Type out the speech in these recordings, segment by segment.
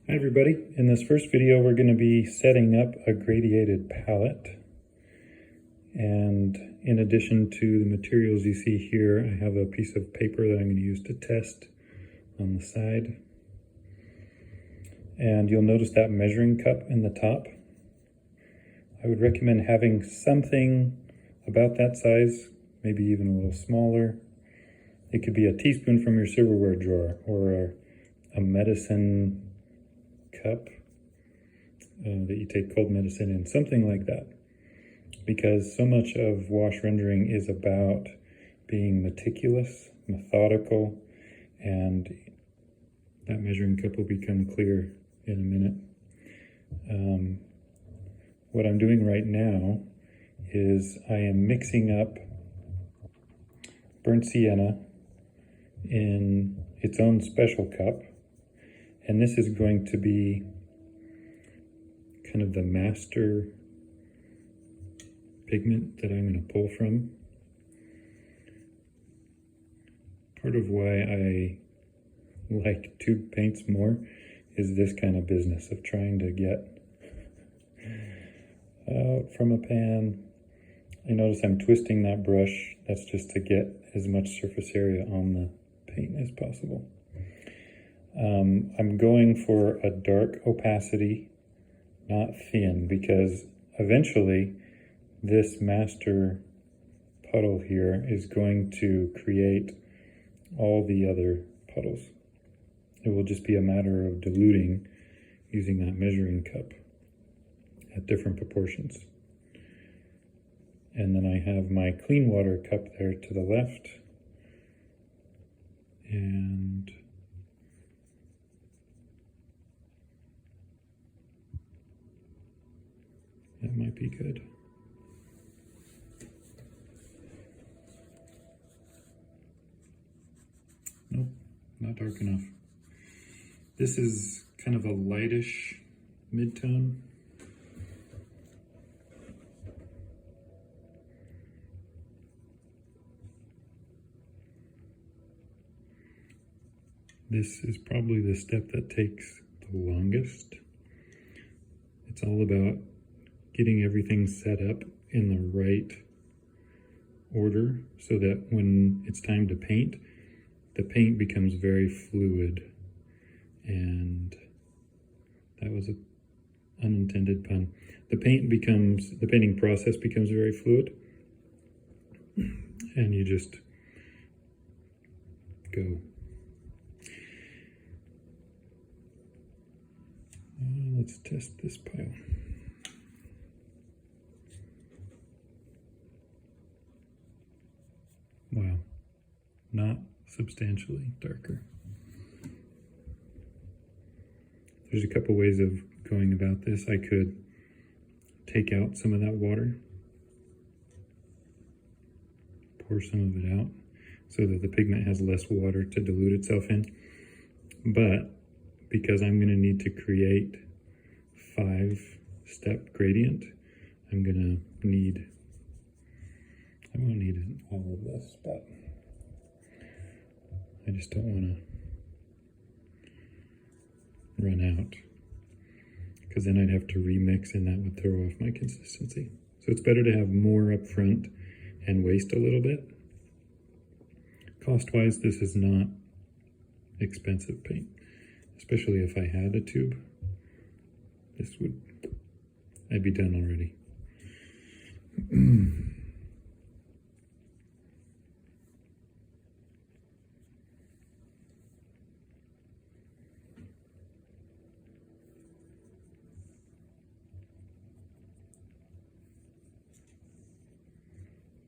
Hi everybody, in this first video we're going to be setting up a gradiated palette, and in addition to the materials you see here, I have a piece of paper that I'm going to use to test on the side. And you'll notice that measuring cup in the top. I would recommend having something about that size, maybe even a little smaller. It could be a teaspoon from your silverware drawer, or a medicine cup that you take cold medicine in, something like that. Because so much of wash rendering is about being meticulous, methodical, and that measuring cup will become clear in a minute. What I'm doing right now is I am mixing up burnt sienna in its own special cup, and this is going to be kind of the master pigment that I'm going to pull from. Part of why I like tube paints more is this kind of business of trying to get out from a pan. You notice I'm twisting that brush. That's just to get as much surface area on the paint as possible. I'm going for a dark opacity, not thin, because eventually this master puddle here is going to create all the other puddles. It will just be a matter of diluting using that measuring cup at different proportions. And then I have my clean water cup there to the left, and that might be good. Nope, not dark enough. This is kind of a lightish mid-tone. This is probably the step that takes the longest. It's all about getting everything set up in the right order so that when it's time to paint, the paint becomes very fluid. And that was an unintended pun. The painting process becomes very fluid, and you just go. Let's test this pile. Wow, not substantially darker. There's a couple ways of going about this. I could take out some of that water, pour some of it out so that the pigment has less water to dilute itself in. But because I'm going to need to create 5-step gradient, I won't need all of this, but I just don't want to run out, because then I'd have to remix and that would throw off my consistency. So it's better to have more up front and waste a little bit. Cost-wise, this is not expensive paint, especially if I had a tube. I'd be done already.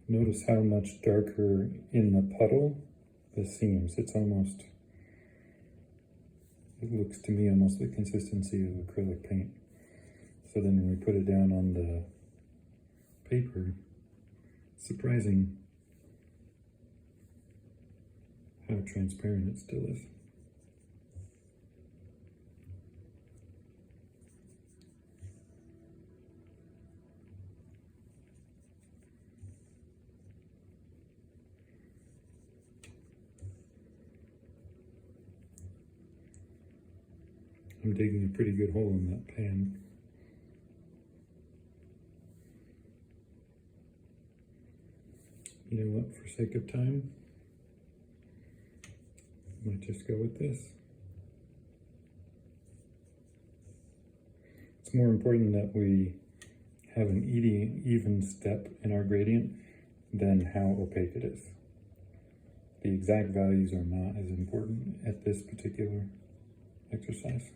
Notice how much darker in the puddle this seems. It looks to me almost the consistency of acrylic paint. So then when we put it down on the paper, it's surprising how transparent it still is. I'm digging a pretty good hole in that pan. You know what, for sake of time, I might just go with this. It's more important that we have an even step in our gradient than how opaque it is. The exact values are not as important at this particular exercise.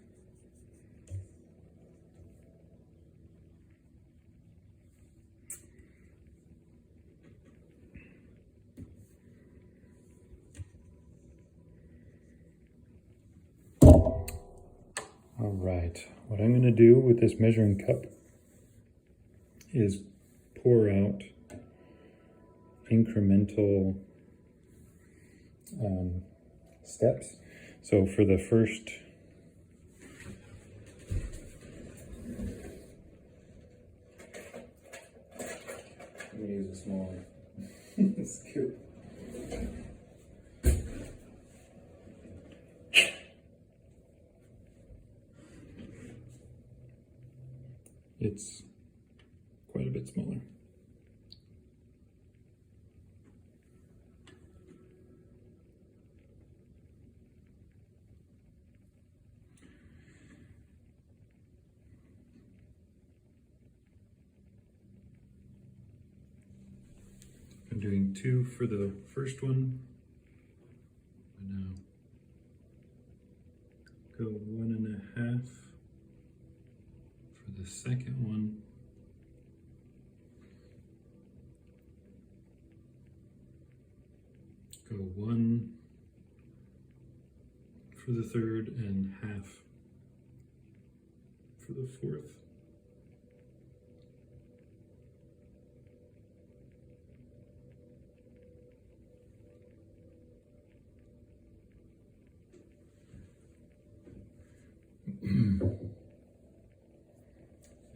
All right, what I'm going to do with this measuring cup is pour out incremental steps. So for the first I'm going to use a smaller scoop. It's quite a bit smaller. I'm doing 2 for the first one. And now go 1.5 for the second one. Go 1 for the third and 1/2 for the fourth.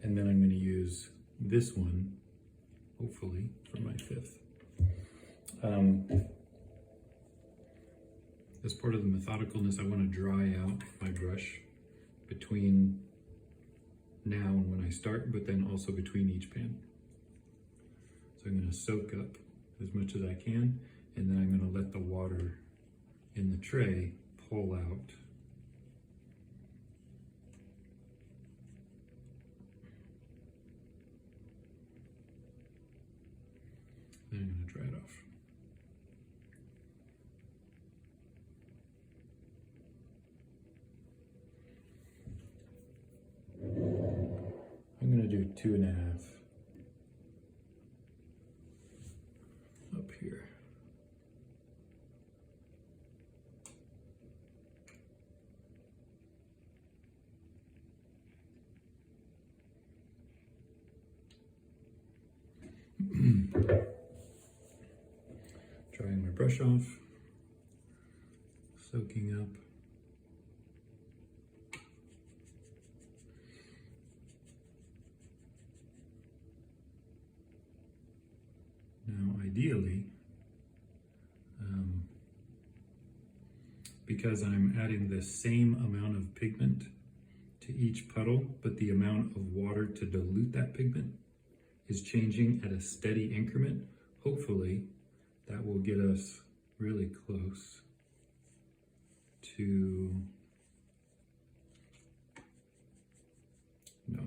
And then I'm going to use this one, hopefully, for my 5th. As part of the methodicalness, I want to dry out my brush between now and when I start, but then also between each pan. So I'm going to soak up as much as I can, and then I'm going to let the water in the tray pull out. Then I'm going to dry it off. I'm going to do 2.5 up here. Drying my brush off, soaking up. Now, ideally, because I'm adding the same amount of pigment to each puddle, but the amount of water to dilute that pigment is changing at a steady increment, hopefully that will get us really close to, no.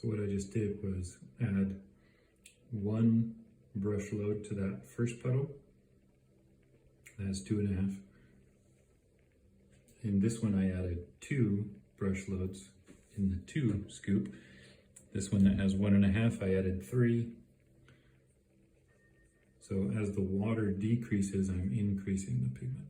So what I just did was add 1 brush load to that first puddle. That's 2.5. In this one I added 2 brush loads in the 2 scoop. This one that has 1.5, I added 3. So as the water decreases, I'm increasing the pigment.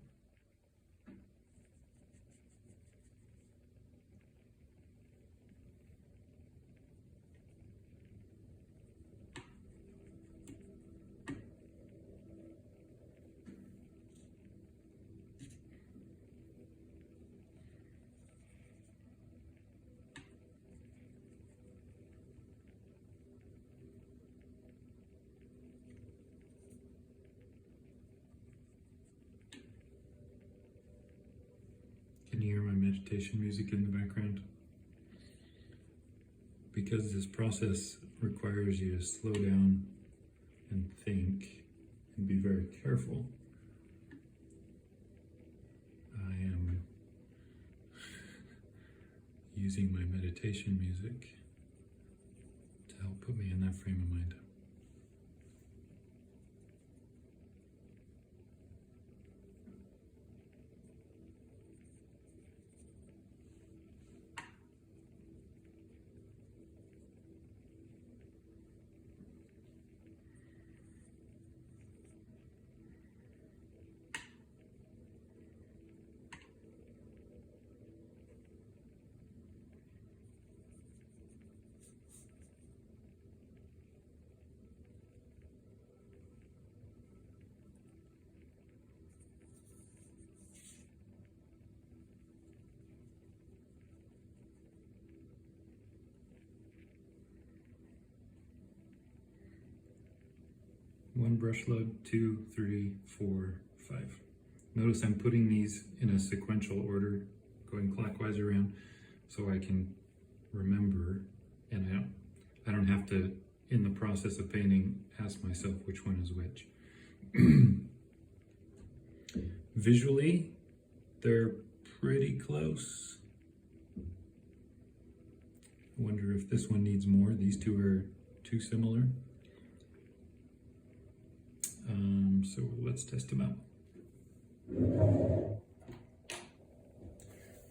Can you hear my meditation music in the background? Because this process requires you to slow down and think and be very careful, I am using my meditation music to help put me in that frame of mind. One brush load, 2, 3, 4, 5. Notice I'm putting these in a sequential order, going clockwise around, so I can remember, and I don't have to, in the process of painting, ask myself which one is which. Visually, they're pretty close. I wonder if this one needs more. These two are too similar. So let's test them out.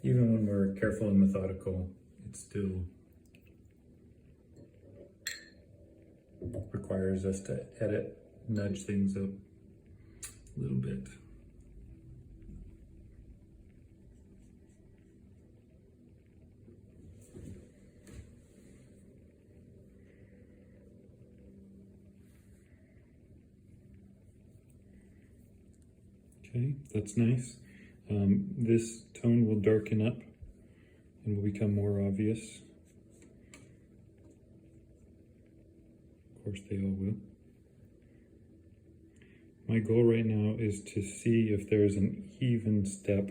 Even when we're careful and methodical, it still requires us to edit, nudge things up a little bit. Okay, that's nice. This tone will darken up and will become more obvious. Of course, they all will. My goal right now is to see if there is an even step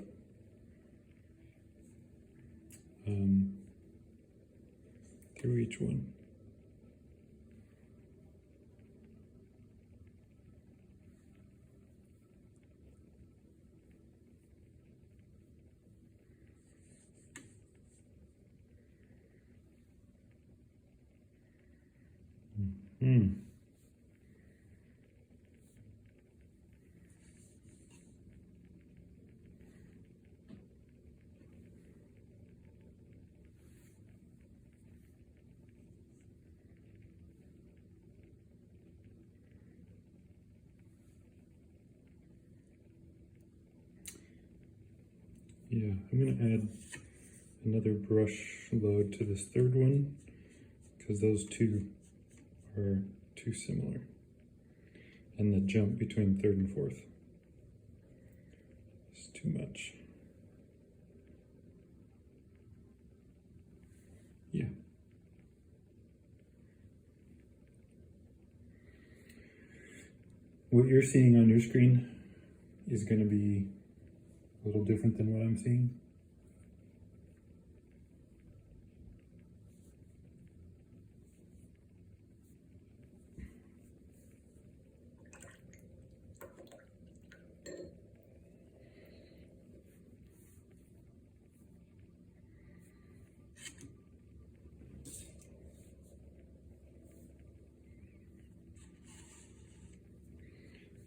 through each one. Yeah, I'm going to add another brush load to this third one because those two are too similar. And the jump between third and fourth is too much. Yeah. What you're seeing on your screen is going to be a little different than what I'm seeing.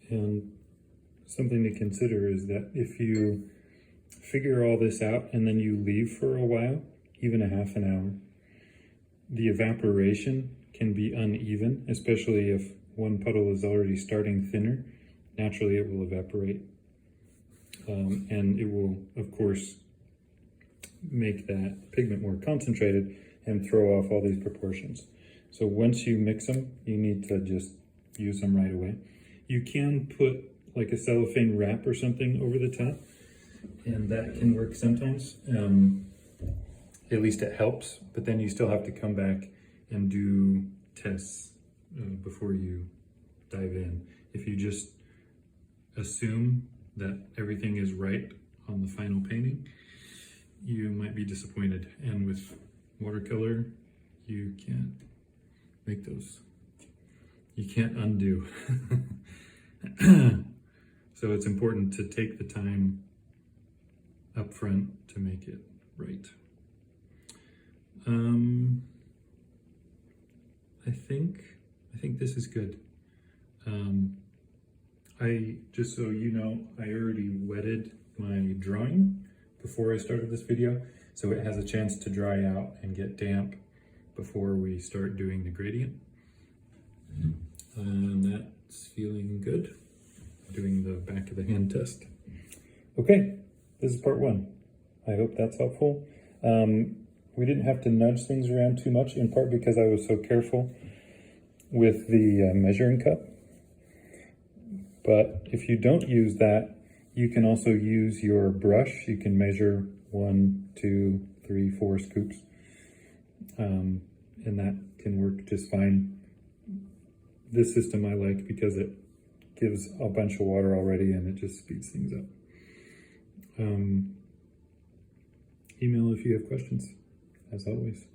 And something to consider is that if you figure all this out and then you leave for a while, even a half an hour, the evaporation can be uneven, especially if one puddle is already starting thinner. Naturally, it will evaporate. And it will, of course, make that pigment more concentrated and throw off all these proportions. So once you mix them, you need to just use them right away. You can put like a cellophane wrap or something over the top, and that can work sometimes. At least it helps, but then you still have to come back and do tests before you dive in. If you just assume that everything is right on the final painting, you might be disappointed. And with watercolor, you can't make those. You can't undo. So it's important to take the time up front to make it right. I think this is good. Just so you know, I already wetted my drawing before I started this video, so it has a chance to dry out and get damp before we start doing the gradient. And that's feeling good. Doing the back of the hand test. Okay, this is part 1. I hope that's helpful. We didn't have to nudge things around too much, in part because I was so careful with the measuring cup. But if you don't use that, you can also use your brush. You can measure 1, 2, 3, 4 scoops. And that can work just fine. This system I like because it gives a bunch of water already and it just speeds things up. Email if you have questions, as always.